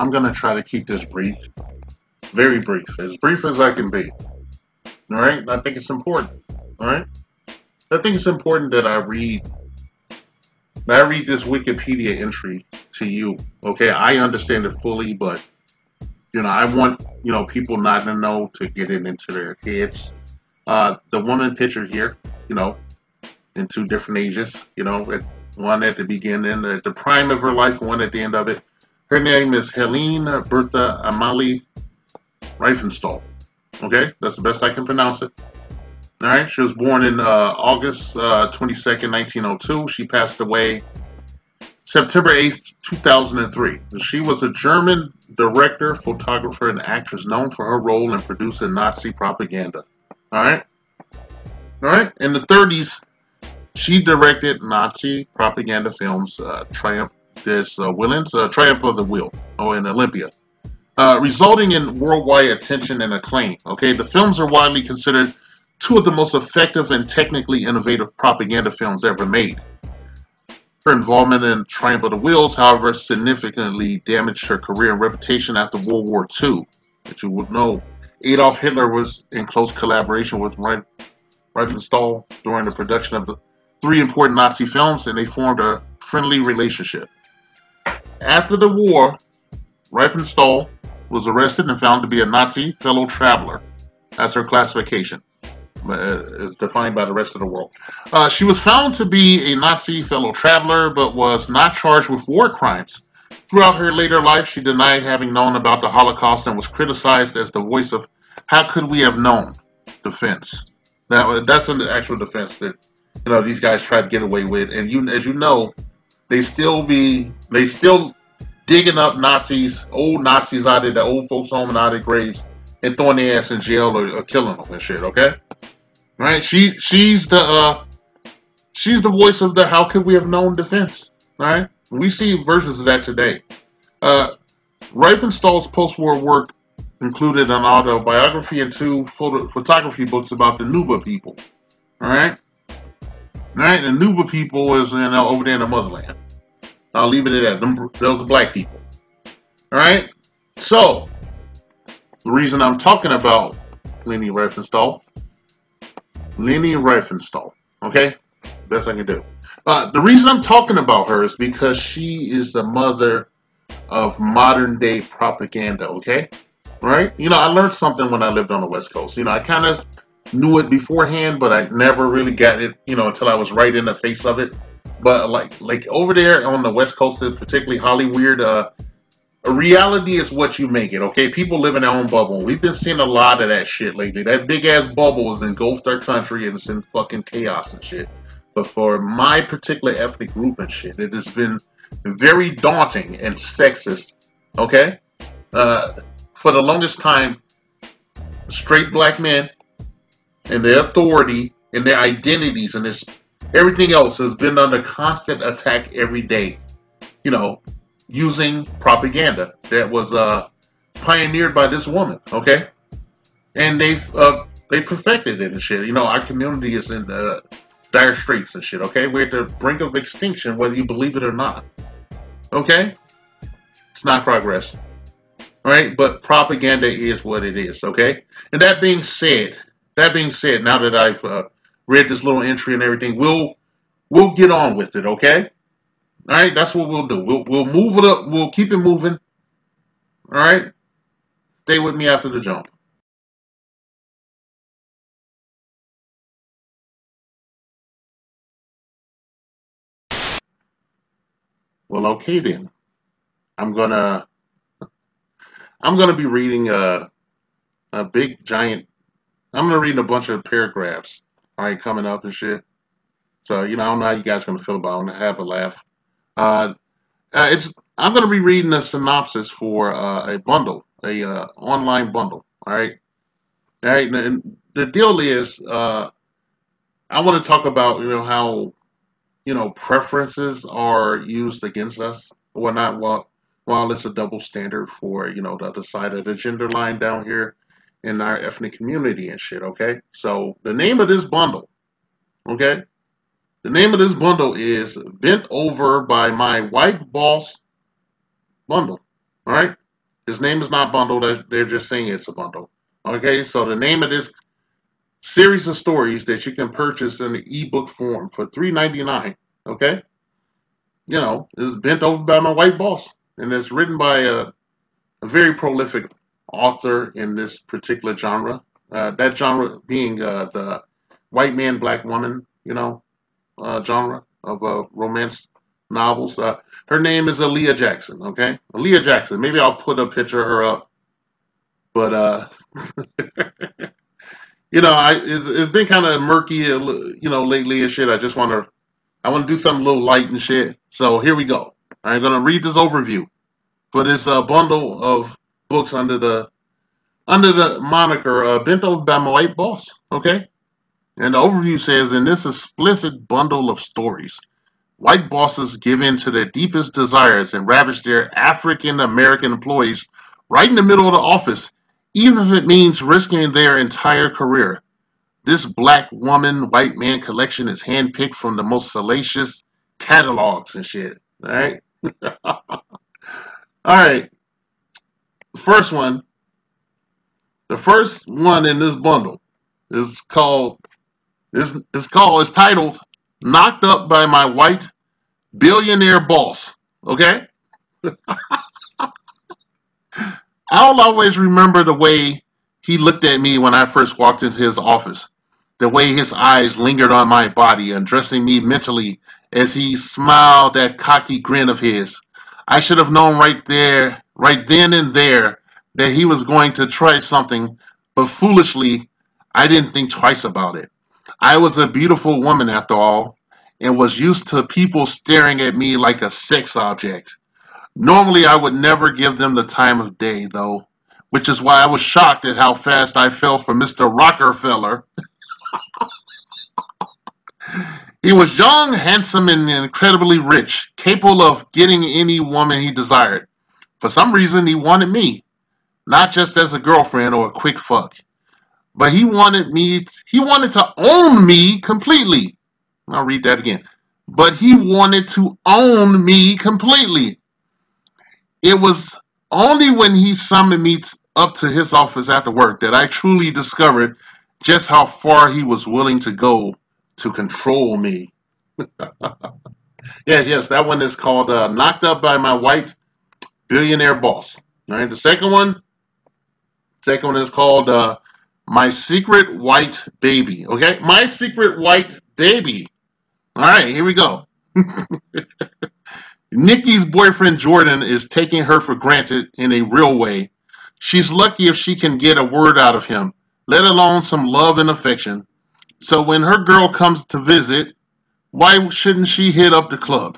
I'm gonna try to keep this brief, very brief as I can be. All right, I think it's important. All right, I think it's important that I read this Wikipedia entry to you. Okay, I understand it fully, but I want people not to know to get it into their heads. The woman pictured here, you know, in two different ages, one at the beginning, at the prime of her life, one at the end of it. Her name is Helene Bertha Amalie Riefenstahl. Okay, that's the best I can pronounce it. All right, she was born in August 22nd, 1902. She passed away September 8th, 2003. She was a German director, photographer, and actress known for her role in producing Nazi propaganda. All right, all right. In the 30s, she directed Nazi propaganda films, Triumph Triumph of the Will, in Olympia, resulting in worldwide attention and acclaim. Okay, the films are widely considered two of the most effective and technically innovative propaganda films ever made. Her involvement in Triumph of the Wheels, however, significantly damaged her career and reputation after World War II. As you would know, Adolf Hitler was in close collaboration with Riefenstahl during the production of the three important Nazi films, and they formed a friendly relationship. After the war, Riefenstahl was arrested and found to be a Nazi fellow traveler. That's her classification, as defined by the rest of the world. She was found to be a Nazi fellow traveler, but was not charged with war crimes. Throughout her later life, she denied having known about the Holocaust and was criticized as the voice of "How could we have known?" defense. Now, that's an actual defense that these guys tried to get away with, and as you know, they still digging up Nazis, old Nazis out of the old folks' home and out of their graves, and throwing their ass in jail or killing them and shit. Okay, right? She's the voice of the "How could we have known?" defense. Right? We see versions of that today. Riefenstahl's post-war work included an autobiography and two photography books about the Nuba people. All right. All right, the Nuba people is over there in the motherland. I'll leave it at that. Those are black people. All right. So the reason I'm talking about Leni Riefenstahl, okay, best I can do. The reason I'm talking about her is because she is the mother of modern day propaganda. Okay, right? I learned something when I lived on the West Coast. I kind of knew it beforehand, but I never really got it, until I was right in the face of it. But like over there on the West Coast, particularly Hollywood, reality is what you make it. Okay, people live in their own bubble. We've been seeing a lot of that shit lately. That big ass bubble has engulfed our country and it's in fucking chaos and shit. But for my particular ethnic group and shit, it has been very daunting and sexist. Okay, for the longest time, straight black men and their authority and their identities and everything else has been under constant attack every day. Using propaganda that was pioneered by this woman. Okay, and they perfected it and shit. Our community is in dire straits and shit. Okay, we're at the brink of extinction, whether you believe it or not. Okay, it's not progress. All right, but propaganda is what it is. Okay, and that being said, now that I've read this little entry and everything, we'll get on with it. Okay, all right, that's what we'll do. We'll move it up. We'll keep it moving. All right, stay with me after the jump. Well, okay then. I'm gonna be reading a big giant. I'm gonna read a bunch of paragraphs. All right, coming up and shit. So I don't know how you guys gonna feel about it. I'm gonna have a laugh. Uh, it's I'm gonna be reading the synopsis for a bundle, a online bundle. All right. And the deal is, I want to talk about how preferences are used against us or whatnot. While it's a double standard for the other side of the gender line down here in our ethnic community and shit. Okay, so the name of this bundle, okay, the name of this bundle is "Bent Over by My White Boss Bundle." All right, His name is not bundle. They're just saying it's a bundle. Okay, so the name of this series of stories that you can purchase in the ebook form for $3.99. Okay, is bent over by my white boss, and it's written by a very prolific author in this particular genre. That genre being the white man, black woman, genre of romance novels. Her name is Aaliyah Jackson. Okay, Aaliyah Jackson. Maybe I'll put a picture of her up. But it's been kind of murky, lately and shit. I want to do something a little light and shit. So here we go. I'm gonna read this overview for this bundle of books under the moniker "Bent Over by My White Boss." Okay, and the overview says, in this explicit bundle of stories, white bosses give in to their deepest desires and ravage their African American employees right in the middle of the office, even if it means risking their entire career. This black woman, white man collection is handpicked from the most salacious catalogs and shit. All right. All right. The first one in this bundle is titled "Knocked Up by My White Billionaire Boss." Okay. I'll always remember the way he looked at me when I first walked into his office. The way his eyes lingered on my body, undressing me mentally as he smiled that cocky grin of his. I should have known right then and there, that he was going to try something, but foolishly, I didn't think twice about it. I was a beautiful woman after all, and was used to people staring at me like a sex object. Normally, I would never give them the time of day, though, which is why I was shocked at how fast I fell for Mr. Rockefeller. He was young, handsome, and incredibly rich, capable of getting any woman he desired. For some reason, he wanted me, not just as a girlfriend or a quick fuck, but he wanted to own me completely. I'll read that again. But he wanted to own me completely. It was only when he summoned me up to his office after work that I truly discovered just how far he was willing to go to control me. Yes, that one is called "Knocked Up by My White Billionaire Boss." All right, the second one is called "My Secret White Baby." Okay, My Secret White Baby. All right, here we go. Nikki's boyfriend Jordan is taking her for granted in a real way. She's lucky if she can get a word out of him, let alone some love and affection. So when her girl comes to visit, why shouldn't she hit up the club?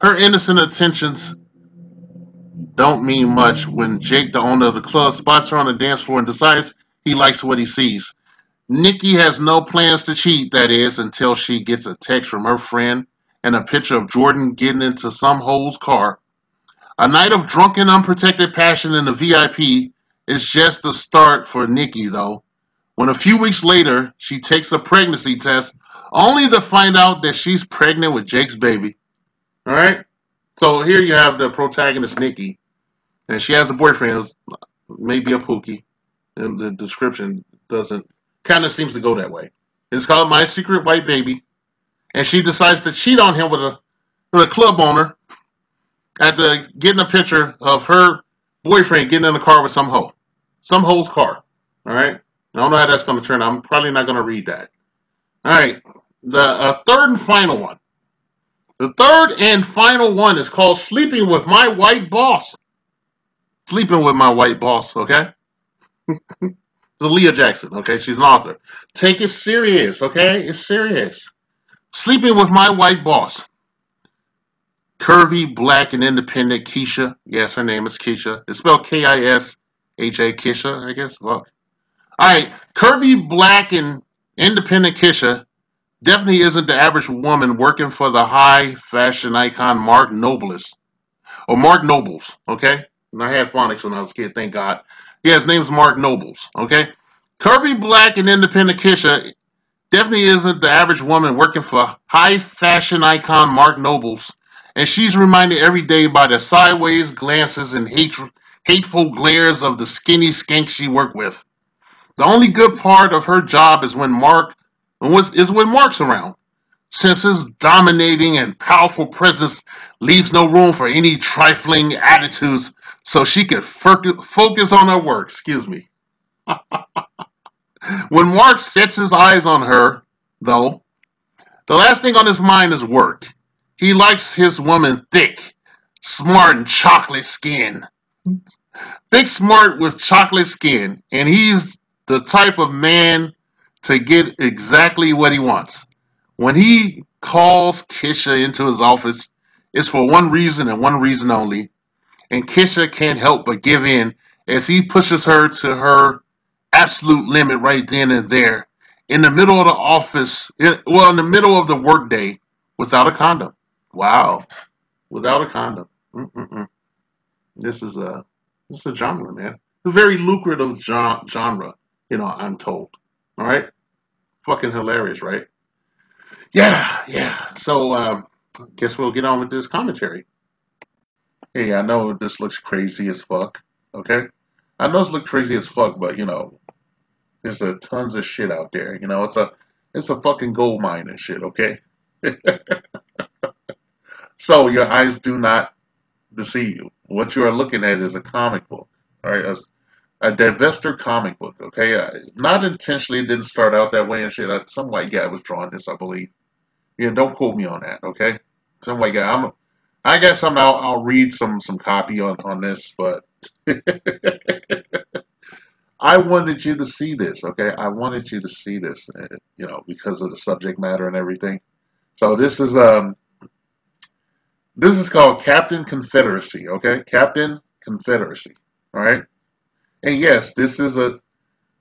Her innocent attentions don't mean much when Jake, the owner of the club, spots her on the dance floor and decides he likes what he sees. Nikki has no plans to cheat, that is, until she gets a text from her friend and a picture of Jordan getting into some hoe's car. A night of drunken, unprotected passion in the VIP is just the start for Nikki, though. When a few weeks later, she takes a pregnancy test, only to find out that she's pregnant with Jake's baby. All right? So here you have the protagonist, Nikki, and she has a boyfriend who's maybe a pookie, and the description kind of seems to go that way. It's called My Secret White Baby, and she decides to cheat on him with a club owner after getting a picture of her boyfriend getting in the car with some hoe's car. All right? I don't know how that's going to turn out. I'm probably not going to read that. All right. The third and final one. The third and final one is called "Sleeping with My White Boss." Sleeping with My White Boss, okay? It's Aaliyah Jackson, okay? She's an author. Take it serious, okay? It's serious. Sleeping with My White Boss. Curvy, black, and independent Keisha. Yes, her name is Keisha. It's spelled Kisha, Keisha, I guess. Well, all right. Curvy, black, and independent Keisha definitely isn't the average woman working for the high fashion icon Mark Nobles. Or Mark Nobles, okay? And I had phonics when I was a kid, thank God. Yeah, his name's Mark Nobles, okay? Curvy, black, and independent Keisha definitely isn't the average woman working for high fashion icon Mark Nobles. And she's reminded every day by the sideways glances and hateful glares of the skinny skank she worked with. The only good part of her job is when Mark's around, since his dominating and powerful presence leaves no room for any trifling attitudes, so she can focus on her work. Excuse me. When Mark sets his eyes on her, though, the last thing on his mind is work. He likes his woman thick, smart, and chocolate skin. Thick, smart with chocolate skin, and he's the type of man to get exactly what he wants. When he calls Kisha into his office, it's for one reason and one reason only, and Kisha can't help but give in as he pushes her to her absolute limit right then and there, in the middle of the office, in the middle of the workday, without a condom. Wow, without a condom. Mm-mm-mm. This is a genre, man. It's a very lucrative genre, I'm told. All right, fucking hilarious, right? Yeah, yeah. So, guess we'll get on with this commentary. Hey, I know this looks crazy as fuck. Okay, I know this looks crazy as fuck, but there's a tons of shit out there. It's a fucking gold mine and shit. Okay, so your eyes do not deceive you. What you are looking at is a comic book. All right, a divester comic book. Okay, not intentionally. It didn't start out that way and shit. Some white guy was drawing this, I believe. Yeah, don't quote me on that. Okay, some white guy. I guess I'll read some copy on this, but I wanted you to see this. Okay, I wanted you to see this. Because of the subject matter and everything. So this is called Captain Confederacy. Okay, Captain Confederacy. All right, and yes, this is a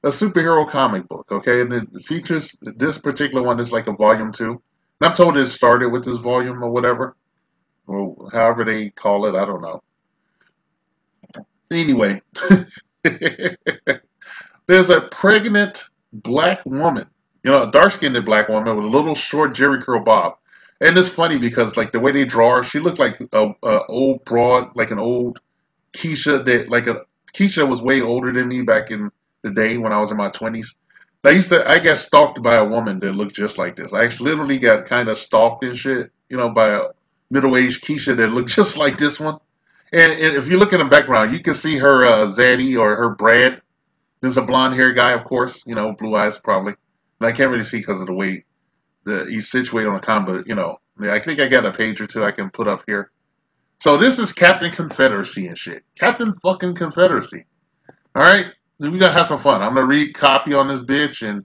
superhero comic book. Okay, and it features this particular one is like a volume 2. And I'm told it started with this volume or whatever, or however they call it. I don't know. Anyway, there's a pregnant black woman, a dark-skinned black woman with a little short Jerry curl bob. And it's funny because like the way they draw her, she looked like a old broad, like an old Keisha Keisha was way older than me back in the day when I was in my 20s. I got stalked by a woman that looked just like this. I actually literally got kind of stalked and shit, by a middle-aged Keisha that looked just like this one. And if you look in the background, you can see her Zaddy or her Brad. There's a blonde hair guy, of course, blue eyes probably. And I can't really see because of the way he's situated on the con, but I think I got a page or two I can put up here. So this is Captain Confederacy and shit. Captain fucking Confederacy. All right, we gotta have some fun. I'm gonna read copy on this bitch, and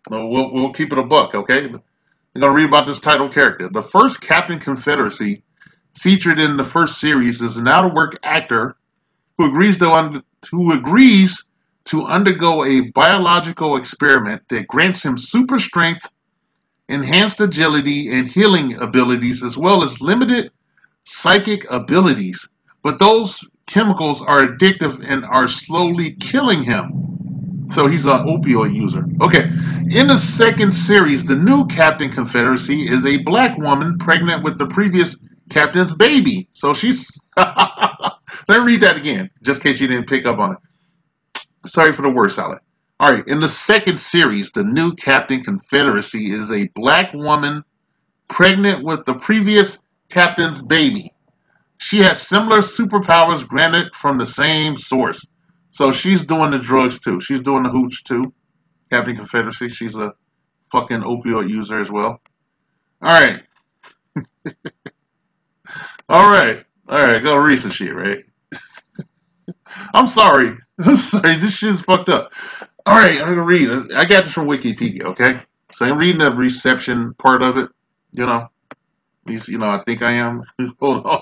we'll keep it a buck, okay? I'm gonna read about this title character. The first Captain Confederacy featured in the first series is an out-of-work actor who agrees to undergo a biological experiment that grants him super strength, enhanced agility, and healing abilities, as well as limited psychic abilities. But those chemicals are addictive and are slowly killing him. So he's an opioid user. Okay. In the second series, the new Captain Confederacy is a black woman pregnant with the previous captain's baby. So she's... Let me read that again, just in case you didn't pick up on it. Sorry for the word salad. All right. In the second series, the new Captain Confederacy is a black woman pregnant with the previous captain's baby. She has similar superpowers granted from the same source. So she's doing the drugs too. She's doing the hooch too. Captain Confederacy. She's a fucking opioid user as well. All right. All right. Go read some shit, right? I'm sorry. This shit's fucked up. All right. I'm going to read. I got this from Wikipedia, okay? So I'm reading the reception part of it. At least, I think I am. Hold on.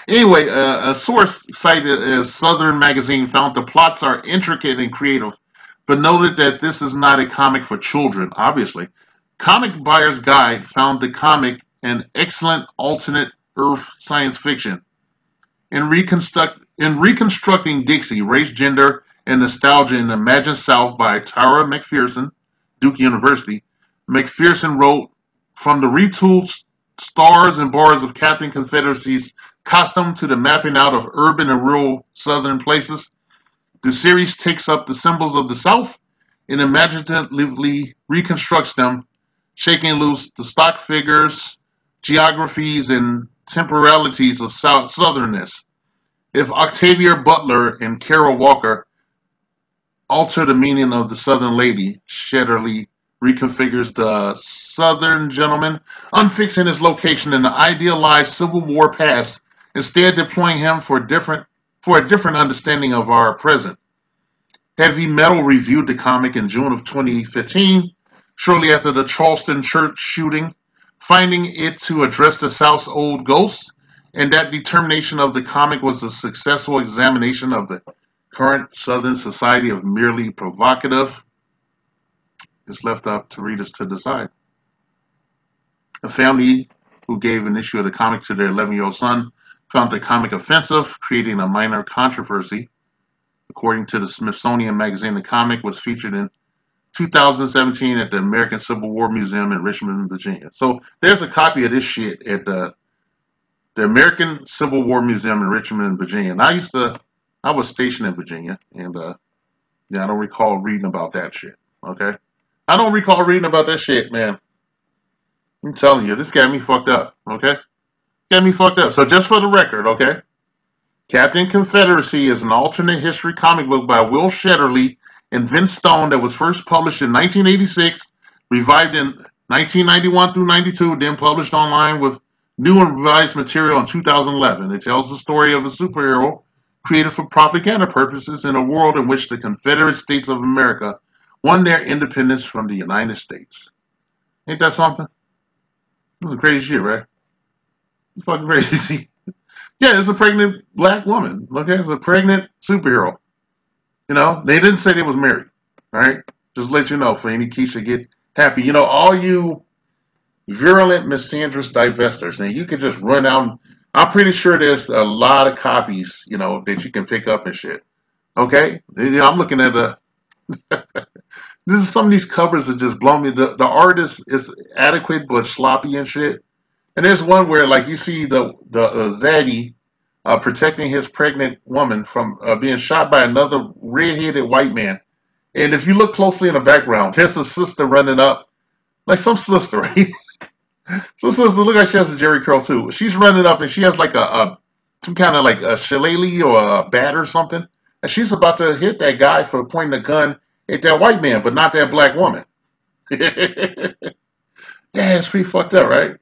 Anyway, a source cited as Southern Magazine found the plots are intricate and creative, but noted that this is not a comic for children, obviously. Comic Buyer's Guide found the comic an excellent alternate Earth science fiction. In reconstructing Dixie, race, gender, and nostalgia in Imagine South by Tara McPherson, Duke University, McPherson wrote, from the retooled stars and bars of Captain Confederacy's accustomed to the mapping out of urban and rural southern places, the series takes up the symbols of the South and imaginatively reconstructs them, shaking loose the stock figures, geographies, and temporalities of southernness. If Octavia Butler and Carol Walker alter the meaning of the Southern lady, Shetterly reconfigures the Southern gentleman, unfixing his location in the idealized Civil War past, instead deploying him for a different understanding of our present. Heavy Metal reviewed the comic in June of 2015, shortly after the Charleston church shooting, finding it to address the South's old ghosts, and that determination of the comic was a successful examination of the current Southern society of merely provocative. It's left up to readers to decide. A family who gave an issue of the comic to their 11-year-old son found the comic offensive, creating a minor controversy. According to the Smithsonian Magazine, the comic was featured in 2017 at the American Civil War Museum in Richmond, Virginia. So there's a copy of this shit at the American Civil War Museum in Richmond, Virginia. And I was stationed in Virginia, and yeah, I don't recall reading about that shit. Okay, I don't recall reading about that shit, man. I'm telling you, this got me fucked up. Okay, got me fucked up. So just for the record, okay, Captain Confederacy is an alternate history comic book by Will Shetterly and Vince Stone that was first published in 1986, revived in 1991 through 92, then published online with new and revised material in 2011. It tells the story of a superhero created for propaganda purposes in a world in which the Confederate States of America won their independence from the United States. Ain't that something? This is crazy shit, right? It's fucking crazy. Yeah, it's a pregnant black woman. Okay, it's a pregnant superhero. You know, they didn't say they was married. All right? Just let you know for any Keisha get happy. You know, all you virulent, misandrous divestors, and you can just run out. I'm pretty sure there's a lot of copies, you know, that you can pick up and shit. Okay? I'm looking at some of these covers that just blow me. The art is adequate but sloppy and shit. And there's one where, like, you see the zaddy protecting his pregnant woman from being shot by another red-headed white man. And if you look closely in the background, there's a sister running up, like some sister, right? So sister, look like she has a Jerry curl too. She's running up and she has like some kind of like a shillelagh or a bat or something, and she's about to hit that guy for pointing a gun at that white man, but not that black woman. Yeah, it's pretty fucked up, right?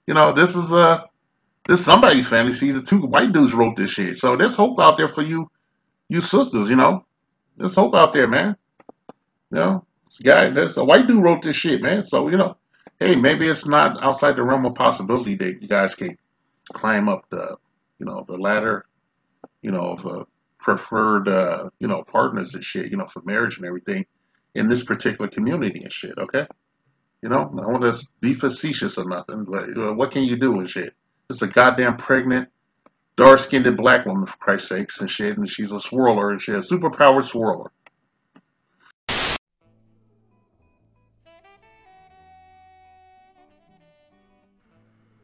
You know, this is somebody's fantasy. The two white dudes wrote this shit. So there's hope out there for you sisters, you know. There's hope out there, man. You know, there's a white dude wrote this shit, man. So, you know, hey, maybe it's not outside the realm of possibility that you guys can climb up the ladder, you know, of preferred, partners and shit, you know, for marriage and everything in this particular community and shit, okay? You know, I want to be facetious or nothing, but what can you do and shit? It's a goddamn pregnant, dark-skinned black woman, for Christ's sakes, and shit, and she's a swirler and shit, a superpowered swirler.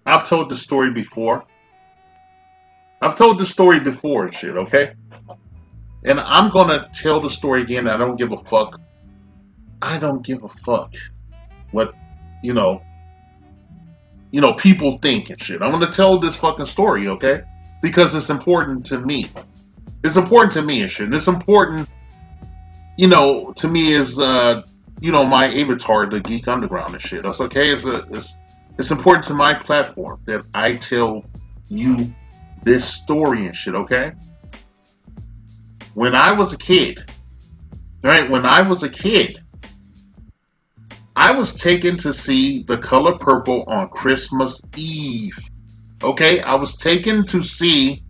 I've told the story before. And shit, okay? And I'm going to tell the story again. I don't give a fuck. I don't give a fuck what, people think and shit. I'm going to tell this fucking story, okay? Because it's important to me. It's important to me and shit. And it's important, to me is, my avatar, the Geek Underground and shit. That's okay. It's important to my platform that I tell you this story and shit, okay? When I was a kid, right? I was taken to see The Color Purple on Christmas Eve. Okay? I was taken to see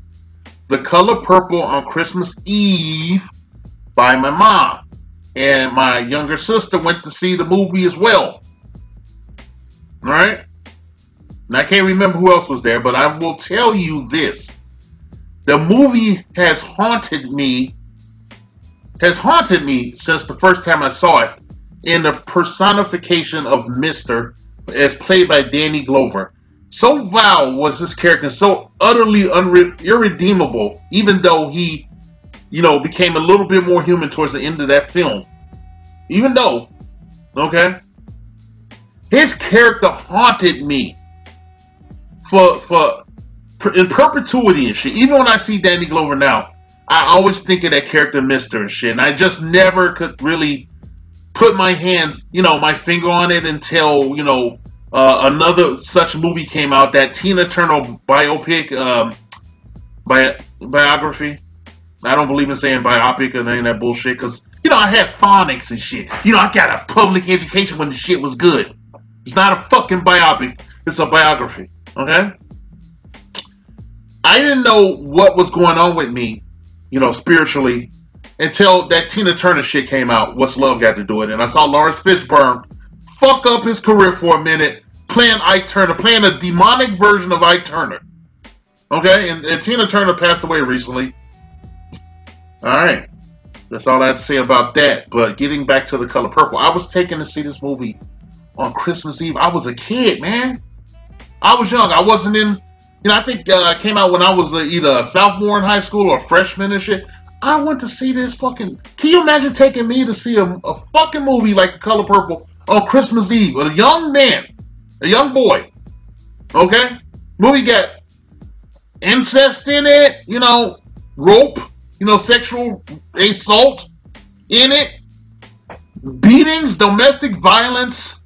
The Color Purple on Christmas Eve by my mom. And my younger sister went to see the movie as well. Alright? And I can't remember who else was there, but I will tell you this. The movie has haunted me since the first time I saw it, in the personification of Mr., as played by Danny Glover. So vile was his character, so utterly irredeemable, even though he, became a little bit more human towards the end of that film. Even though, okay, his character haunted me for in perpetuity and shit. Even when I see Danny Glover now, I always think of that character Mister and shit, and I just never could really put my hands, my finger on it until, another such movie came out, that Tina Turner biopic, biography. I don't believe in saying biopic or any of that bullshit, because, I had phonics and shit. I got a public education when the shit was good. It's not a fucking biopic. It's a biography, okay? I didn't know what was going on with me, spiritually, until that Tina Turner shit came out. What's Love Got to Do It? And I saw Lawrence Fishburne fuck up his career for a minute, playing Ike Turner, playing a demonic version of Ike Turner. Okay? And Tina Turner passed away recently. Alright. That's all I have to say about that. But getting back to The Color Purple, I was taken to see this movie on Christmas Eve. I was a kid, man. I was young. I wasn't in, I think it came out when I was either a sophomore in high school or a freshman and shit. I went to see this fucking, can you imagine taking me to see a fucking movie like The Color Purple on Christmas Eve? A young man, a young boy, okay? Movie got incest in it, rope, sexual assault in it, beatings, domestic violence,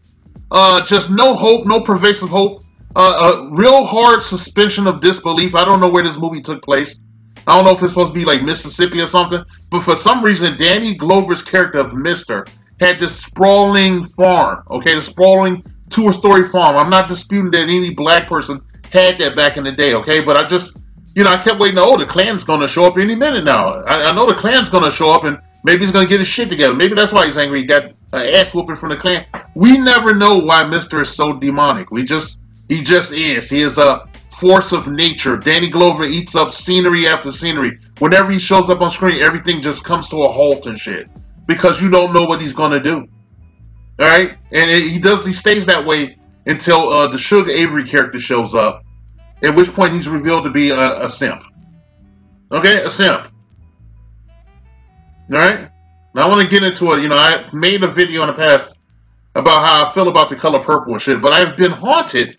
just no hope, no pervasive hope, a real hard suspension of disbelief. I don't know where this movie took place. I don't know if it's supposed to be like Mississippi or something, but for some reason, Danny Glover's character of Mister had this sprawling farm, okay, the sprawling two-story farm. I'm not disputing that any black person had that back in the day, okay, but I just, I kept waiting, the Klan's going to show up any minute now. I know the Klan's going to show up, and maybe he's going to get his shit together. Maybe that's why he's angry. He got an ass whooping from the Klan. We never know why Mister is so demonic. He just is. He is a force of nature. Danny Glover eats up scenery after scenery. Whenever he shows up on screen, everything just comes to a halt and shit, because you don't know what he's gonna do. All right, and he stays that way until the Sugar Avery character shows up, at which point he's revealed to be a simp. Okay, a simp. All right. Now I want to get into it. I made a video in the past about how I feel about The Color Purple and shit, but I've been haunted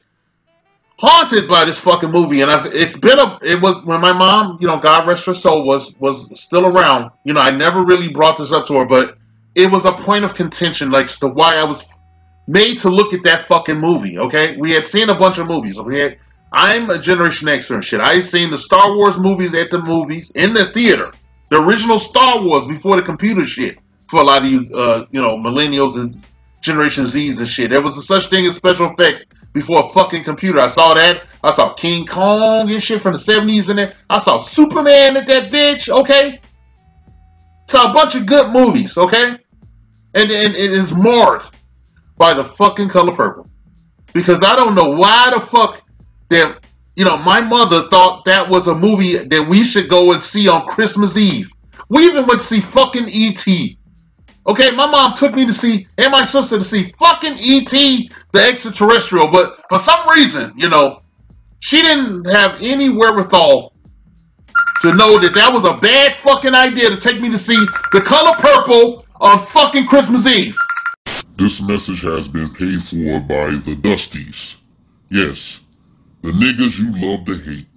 by this fucking movie, and it was when my mom, God rest her soul, was still around. I never really brought this up to her, but it was a point of contention, like, to why I was made to look at that fucking movie. Okay, we had seen a bunch of movies. I'm a Generation Xer and shit. I had seen the Star Wars movies at the movies in the theater, the original Star Wars before the computer shit. For a lot of you, millennials and Generation Zs and shit, there was a such thing as special effects before a fucking computer. I saw that. I saw King Kong and shit from the 70s in there. I saw Superman at that bitch, okay? Saw a bunch of good movies, okay? And it is marred by The fucking Color Purple. Because I don't know why the fuck that, my mother thought that was a movie that we should go and see on Christmas Eve. We even went to see fucking E.T. Okay, my mom took me to see, and my sister to see fucking E.T. the extraterrestrial, but for some reason, she didn't have any wherewithal to know that that was a bad fucking idea to take me to see The Color Purple on fucking Christmas Eve. This message has been paid for by the Dusties. Yes, the niggas you love to hate.